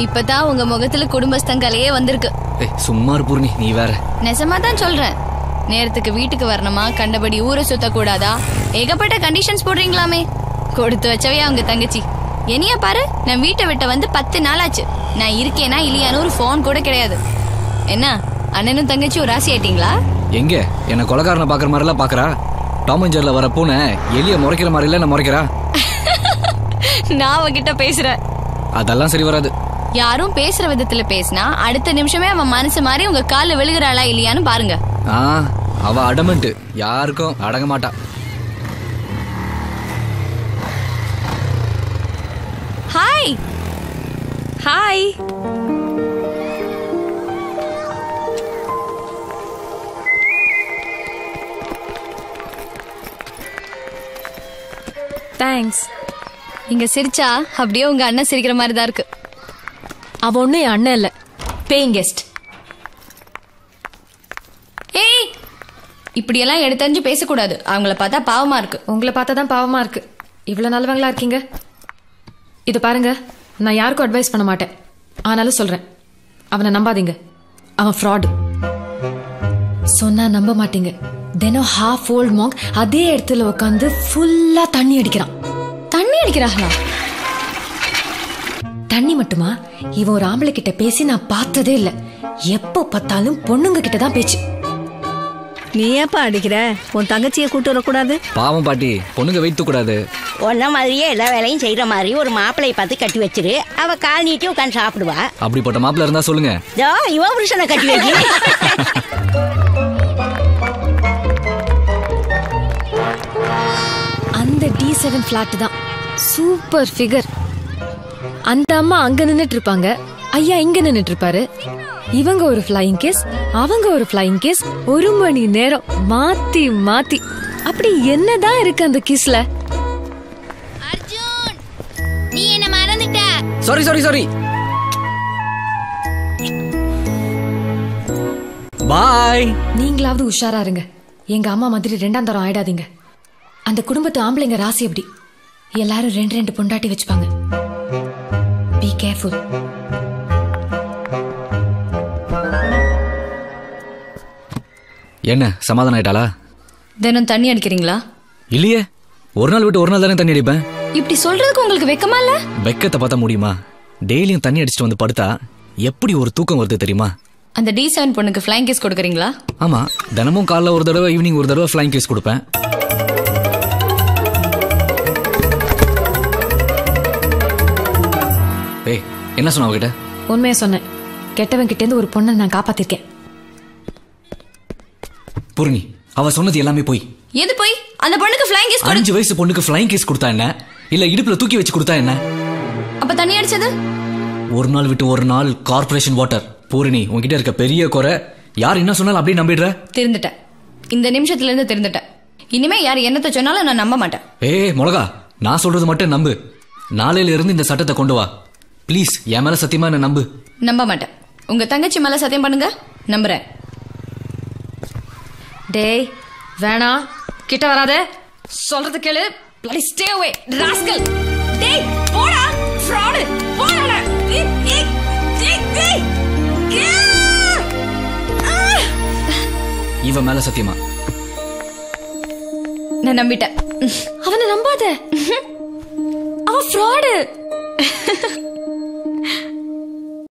இப்பதான் உங்க முகத்துல குடும்பஸ்தங்களையே வந்திருக்கு. சும்மா பூர்ணி, நீ வேற. நெசமா தான் சொல்றேன். நேரத்துக்கு வீட்டுக்கு வரணுமா, கண்டபடி ஊரை சுத்த கூடாதா, ஏகப்பட்ட கண்டிஷன்ஸ் போடுறீங்களாமே. கொடுத்து வச்சவையா உங்க தங்கச்சி. என்னையா பாரு, நான் வீட்டை விட்ட வந்து 10 நாள் ஆச்சு. நான் இருக்கேனா இல்லையான்னு ஒரு போன் கூட கிடையாது. என்ன அண்ணனும் தங்கச்சி ஒரு ராசி ஆயிட்டீங்களா? எங்க என்ன கொலைகாரனை பாக்குற மாதிரி எல்லாம் பாக்குறா? டாம் அண்ட் ஜெர்ரில வர பூனை எலிய முறைக்கிற மாதிரி இல்ல நான் முறைக்கிறா? நான் அவகிட்ட பேசுறேன். அதெல்லாம் சரி வராது. யாரும் பேசுற விதத்துல பேசினா அடுத்த நிமிஷமே அவன் மனசு மாதிரி உங்க கால விழுகிறாளா இல்லையான்னு பாருங்க. அவ அடமெண்ட், யாருக்கும் அடங்க மாட்டா. Hi hi. தேங்க்ஸ். இங்க சிரிச்சா அப்படியே உங்க அண்ணன் சிரிக்கிற மாதிரி தான் இருக்கு. அவ ஒண்ணு என் அண்ணன் இல்ல, பேயிங் கெஸ்ட். ஏய், இப்படியெல்லாம் எடுத்தறிஞ்சு பேசக்கூடாது. அவங்கள பார்த்தா பாவமா இருக்கு. உங்களை பார்த்தா தான் பாவமா இருக்கு. இவ்வளவு நல்லவங்களா இருக்கீங்க. இது பாருங்க, நான் யாருக்கும் அட்வைஸ் பண்ண மாட்டேன். ஆனாலும் சொல்றேன், அவனை நம்பாதீங்க. அவன் ஃப்ராடு. சொன்னா நம்ப மாட்டீங்க. தினம் ஹாஃப் ஓல்ட் மாங்க் அதே இடத்துல உட்காந்து ஃபுல்லா தண்ணி அடிக்கிறான். தண்ணி அடிக்கிறாங்களா? தண்ணி மட்டுமா, இவன் ஒரு ஆம்பளை கிட்ட பேசி நான் பார்த்ததே இல்ல. எப்ப பார்த்தாலும் பொண்ணுங்க கிட்ட தான் பேச்சு. நீ ஏப்பா அடிக்கிற? உன் தங்கச்சியை கூட்டு வரக்கூடாது? பாவம் பாட்டி, பொண்ணுங்க வைத்து கூடாது. ஒன்ன மாதிரியே எல்லா வேலையும் செய்யற மாதிரி ஒரு மாப்பிள்ளைய பார்த்து கட்டி வச்சிரு. அவ கால் நீட்டி உட்காந்து சாப்பிடுவா. அப்படிப்பட்ட மாப்பிள்ள இருந்தா சொல்லுங்க. இவ புருஷனை கட்டி வைக்க. அந்த D7 பிளாட் தான் சூப்பர் ஃபிகர். அந்த அம்மா அங்க நின்னுட்டு இருப்பாங்க, ஐயா இங்க நின்னுட்டு இருப்பாரு. இவங்க ஒரு ஃப்ளையிங் கேஸ், அவங்க ஒரு ஃப்ளையிங் கேஸ். 1 மணி நேரம் மாத்தி மாத்தி. அப்படி என்னதான் இருக்கு அந்த கிஸ்ல? அர்ஜுன், நீ என்ன மறந்துட்ட. Sorry sorry sorry. பாய். நீங்களாவது உஷாரா இருங்க. எங்க அம்மா மாதிரி 2ஆம் தரம் ஆயிடாதீங்க. அந்த குடும்பத்து ஆம்பளைங்க ராசி எப்படி? எல்லாரும் 2 பொண்டாட்டி வச்சுப்பாங்க. Be careful. என்ன சமாதானம் ஆயிட்டாளா? தினம் தண்ணி அடிக்கிறீங்களா? இல்லையே, ஒரு நாள் விட்டு ஒரு நாள் தானே தண்ணி அடிப்பேன். இப்படி சொல்றதுக்கு உங்களுக்கு வெக்கமா இல்ல? வெக்கத்தை பார்த்தா முடியுமா? டெய்லியும் தண்ணி அடிச்சுட்டு வந்து படுத்தா எப்படி ஒரு தூக்கம் வருது தெரியுமா? அந்த D7 பொண்ணுக்கு ஃப்ளைங் கேஸ் கொடுக்குறீங்களா? ஆமா, தினமும் காலைல ஒரு தடவை, ஈவினிங் ஒரு தடவை ஃப்ளைங் கேஸ் கொடுப்பேன். ஏய், என்ன சொன்ன அவகிட்ட? உண்மையா சொன்னேன். கெட்டவன் கிட்ட இருந்து ஒரு பொண்ணை நான் காப்பாத்திருக்கேன். பூர்ணி, அவ சொன்னது எல்லாமே போய். எது போய்? அந்த பொண்ணுக்கு ஃப்ளைங் கேஸ் 5 வயசு பொண்ணுக்கு ஃப்ளைங் கேஸ் கொடுத்தா என்ன, இல்ல இடுப்புல தூக்கி வச்சு கொடுத்தா என்ன? அப்ப தண்ணி அடிச்சது ஒரு நாள் விட்டு ஒரு நாள் கார்ப்பரேஷன் வாட்டர். பூர்ணி, உன்கிட்ட இருக்க பெரிய குறை, யார் என்ன சொன்னாலும் அப்படியே நம்பிடுற. திருந்துட்டேன். இந்த நிமிஷத்துல இருந்து திருந்துட்டேன். இனிமே யார் என்னத்த சொன்னாலும் நான் நம்ப மாட்டேன். மொளகா, நான் சொல்றது மட்டும் நம்பு. நாளையில இருந்து இந்த சட்டத்தை கொண்டு வா ப்ளீஸ். என் மேல சத்தியமா என்ன நம்பு. நம்ப மாட்டேன். உங்க தங்கச்சி மேல சத்தியம் பண்ணுங்க. நம்புறேன். டேய் வேணாம், கிட்ட வராதே. சொல்றது கேளு. bloody stay away rascal. டேய் போடா fraud. போடா. இவ மேல சத்தியமா? நான் நம்பிட்டேன். அவனை நம்பாத. அவன் fraud.